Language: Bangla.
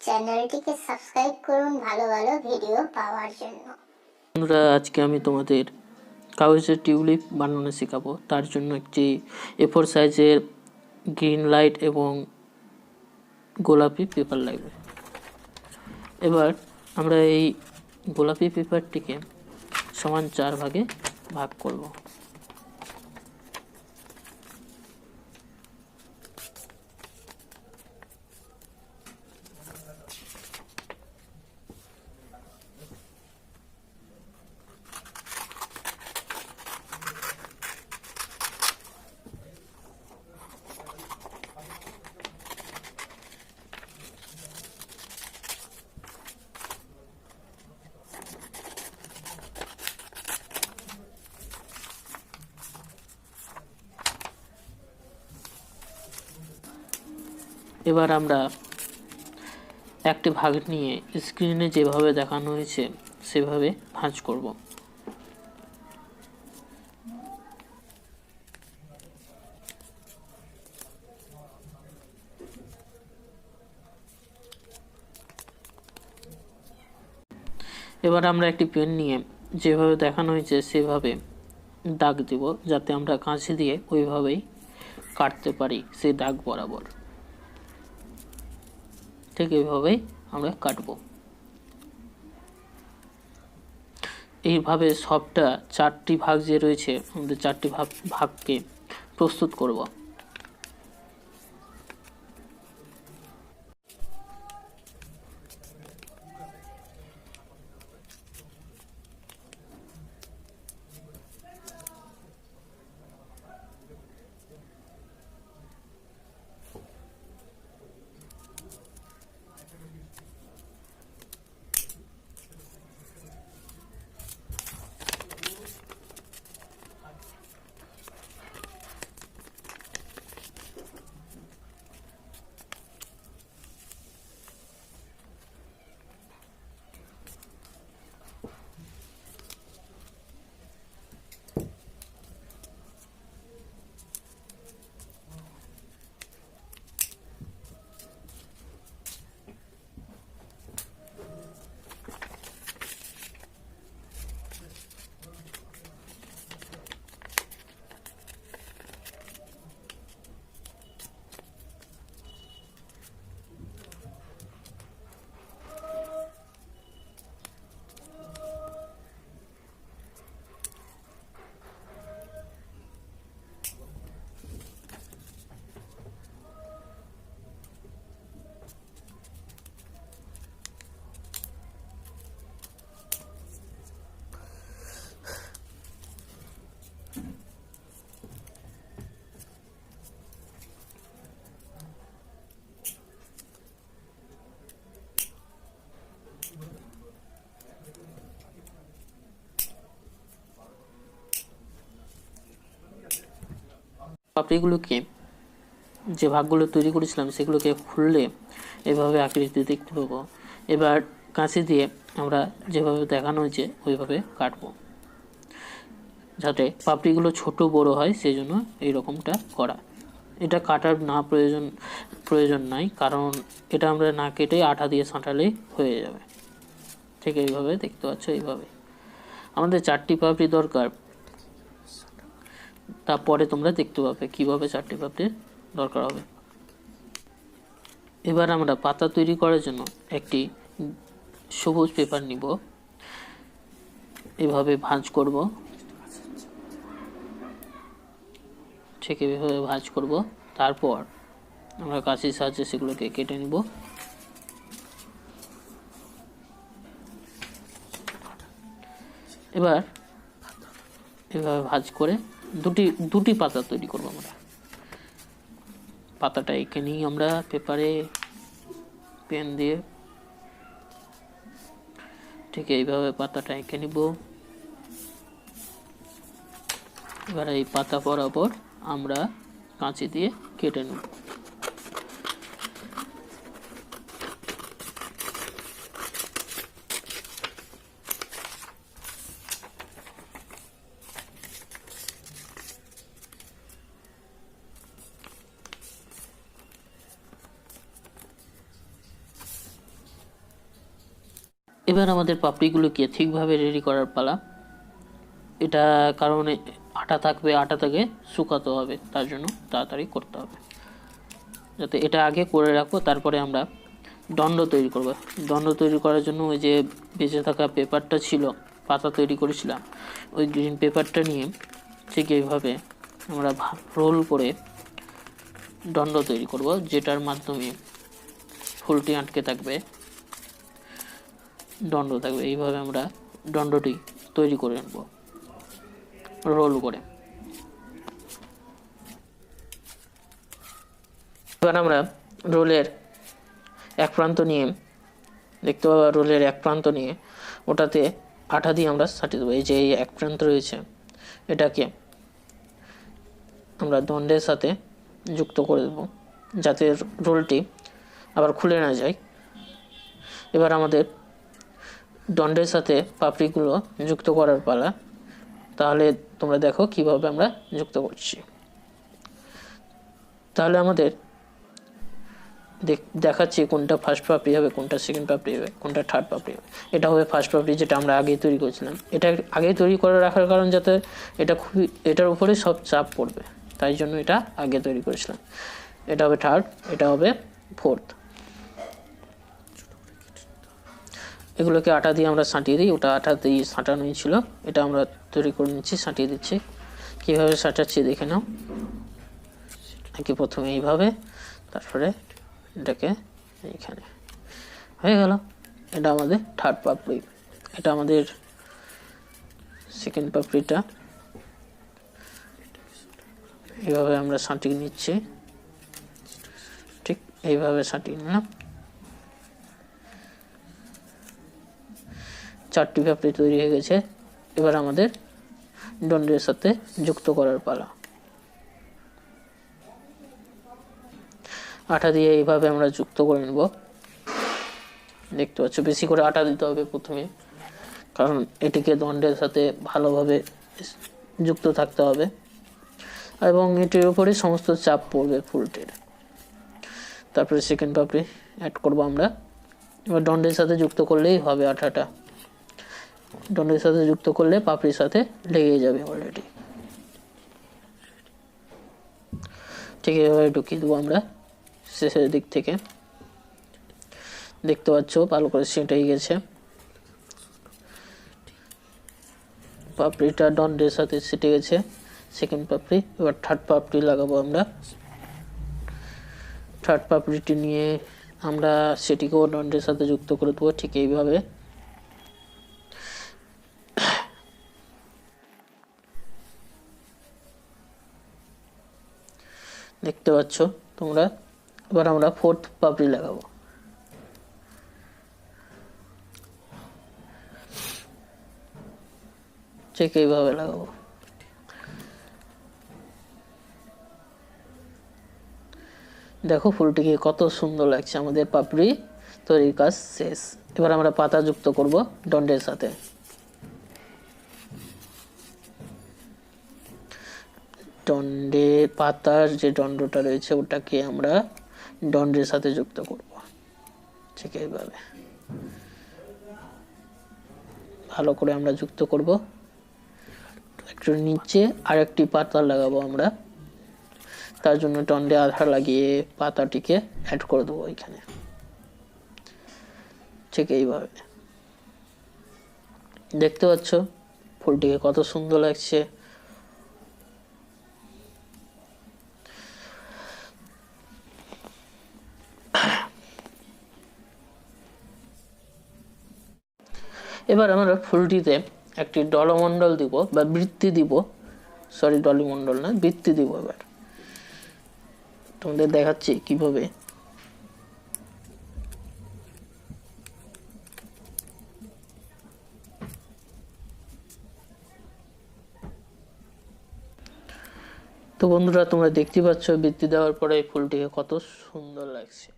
চ্যানেলটিকে সাবস্ক্রাইব করুন ভালো ভালো ভিডিও পাওয়ার জন্য। বন্ধুরা, আজকে আমি তোমাদের কাগজের টিউলিপ বানানো শেখাবো। তার জন্য একটি A4 সাইজের গ্রিন লাইট এবং গোলাপি পেপার লাগবে। এবার আমরা এই গোলাপি পেপারটিকে সমান 4 ভাগে ভাগ করব। এবার আমরা একটি ভাগ নিয়ে স্ক্রিনে যেভাবে দেখানো হয়েছে সেভাবে ভাঁজ করব। এবার আমরা একটি পেন নিয়ে যেভাবে দেখানো হয়েছে সেভাবে দাগ দেব, যাতে আমরা কাঁচি দিয়ে ওইভাবেই কাটতে পারি সেই দাগ বরাবর। ঠিক এইভাবেই আমরা কাটব। এইভাবে সবটা 4টি ভাগ যে রয়েছে আমাদের 4টি ভাগকে প্রস্তুত করব। পাপড়িগুলোকে যে ভাগগুলো তৈরি করেছিলাম সেগুলোকে খুললে এভাবে আকৃতি দেখতে পাবো। এবার কাঁচি দিয়ে আমরা যেভাবে দেখানো হয়েছে ওইভাবে কাটবো, যাতে পাপড়িগুলো ছোট বড় হয়, সেই জন্য এইরকমটা করা। এটা কাটার প্রয়োজন নাই, কারণ এটা আমরা না কেটে আঠা দিয়ে সাঁটালেই হয়ে যাবে। ঠিক এইভাবে দেখতে পাচ্ছ। এইভাবে আমাদের 4টি পাপড়ি দরকার, তারপরে তোমরা দেখতে পাবে কিভাবে 4টি পাপড়ির দরকার হবে। এবার আমরা পাতা তৈরি করার জন্য একটি সবুজ পেপার নিব, এভাবে ভাঁজ করব। ঠিক এভাবে ভাঁজ করব। তারপর আমরা কাঁচির সাহায্যে সেগুলোকে কেটে নিব। এবার এভাবে ভাঁজ করে দুটি পাতা তৈরি করব। আমরা পাতাটা এঁকে নিই আমরা পেপারে পেন দিয়ে। ঠিক এইভাবে পাতাটা এঁকে নিব। এবার এই পাতা বরাবর আমরা কাঁচি দিয়ে কেটে নেব। এবার আমাদের পাপড়িগুলোকে ঠিকভাবে রেডি করার পালা। এটা কারণে আটা থাকবে, আটাটাকে শুকাতে হবে, তার জন্য তাড়াতাড়ি করতে হবে। যাতে এটা আগে করে রাখবো, তারপরে আমরা দণ্ড তৈরি করব। দণ্ড তৈরি করার জন্য ওই যে বেঁচে থাকা পেপারটা ছিল, পাতা তৈরি করেছিলাম, ওই গ্রিন পেপারটা নিয়ে ঠিক এইভাবে আমরা রোল করে দণ্ড তৈরি করব, যেটার মাধ্যমে ফুলটি আটকে থাকবে, দণ্ড থাকবে। এইভাবে আমরা দণ্ডটি তৈরি করে নেব রোল করে। এবার আমরা রোলের এক প্রান্ত নিয়ে, দেখতে পাবো রোলের এক প্রান্ত নিয়ে ওটাতে আঠা দিয়ে আমরা সাটিয়ে দেবো। এই যে এই এক প্রান্ত রয়েছে, এটাকে আমরা দণ্ডের সাথে যুক্ত করে দেবো, যাতে রোলটি আবার খুলে না যায়। এবার আমাদের দণ্ডের সাথে পাপড়িগুলো যুক্ত করার পালা। তাহলে তোমরা দেখো কিভাবে আমরা যুক্ত করছি। তাহলে আমাদের দেখাচ্ছি কোনটা ফার্স্ট পাপড়ি হবে, কোনটা সেকেন্ড পাপড়ি হবে, কোনটা থার্ড পাপড়ি হবে। এটা হবে ফার্স্ট পাপড়ি, যেটা আমরা আগেই তৈরি করেছিলাম। এটা আগেই তৈরি করে রাখার কারণ যাতে এটা খুবই, এটার উপরে সব চাপ পড়বে, তাই জন্য এটা আগে তৈরি করেছিলাম। এটা হবে থার্ড, এটা হবে ফোর্থ। এগুলোকে আটা দিয়ে আমরা সাঁটিয়ে দিই, ওটা আটা দিয়ে সাঁটানোই ছিল, এটা আমরা তৈরি করে নিচ্ছি, সাঁটিয়ে দিচ্ছি। কীভাবে সাঁটাচ্ছি দেখে নাও। নাকি প্রথমে এইভাবে, তারপরে এটাকে এইখানে হয়ে গেল। এটা আমাদের থার্ড পাপড়ি। এটা আমাদের সেকেন্ড পাপড়িটা। এইভাবে আমরা সাঁটিয়ে নিচ্ছি, ঠিক এইভাবে সাঁটিয়ে নিলাম। চারটি পাপড়ি তৈরি হয়ে গেছে। এবার আমাদের দণ্ডের সাথে যুক্ত করার পালা। আটা দিয়ে এইভাবে আমরা যুক্ত করে নেব। দেখতে পাচ্ছ, বেশি করে আটা দিতে হবে প্রথমে, কারণ এটিকে দণ্ডের সাথে ভালোভাবে যুক্ত থাকতে হবে এবং এটির উপরে সমস্ত চাপ পড়বে ফুলটির। তারপরে সেকেন্ড পাপড়ি অ্যাড করবো আমরা। এবার দণ্ডের সাথে যুক্ত করলেই হবে আটাটা। দণ্ডের সাথে যুক্ত করলে পাপড়ির সাথে লেগে যাবে অলরেডি। ঠিক এভাবে ঢুকিয়ে দেবো আমরা শেষের দিক থেকে। দেখতে পাচ্ছ ভালো করে সেট হয়ে গেছে। পাপড়িটা দণ্ডের সাথে সেটে গেছে, সেকেন্ড পাপড়ি। এবার থার্ড পাপড়ি লাগাবো আমরা। থার্ড পাপড়িটি নিয়ে আমরা সেটিকেও দণ্ডের সাথে যুক্ত করে দেবো, ঠিক এইভাবে। দেখতে পাচ্ছ তোমরা। এবার আমরা ফোর্থ পাপড়ি লাগাবো। ঠিক এইভাবে লাগাবো। দেখো ফুলটিকে কত সুন্দর লাগছে। আমাদের পাপড়ি তৈরির কাজ শেষ। এবার আমরা পাতা যুক্ত করব দণ্ডের সাথে। দণ্ডে পাতার যে দণ্ডটা রয়েছে ওটাকে আমরা দণ্ডের সাথে যুক্ত করব, ঠিক এইভাবে ভালো করে আমরা যুক্ত করব। একটু নিচে আরেকটি পাতা লাগাবো আমরা, তার জন্য দণ্ডে আঠা লাগিয়ে পাতাটিকে অ্যাড করে দেবো এখানে, ঠিক এইভাবে। দেখতে পাচ্ছ ফুলটিকে কত সুন্দর লাগছে। এবার আমরা ফুলটিতে একটি দলমণ্ডল দিব বা বৃত্তি দিব, সরি দলমণ্ডল না, বৃত্তি দিব। এবার তোমাদের দেখাচ্ছি কিভাবে। তো বন্ধুরা তোমরা দেখতে পাচ্ছ বৃত্তি দেওয়ার পরে ফুলটিকে কত সুন্দর লাগছে।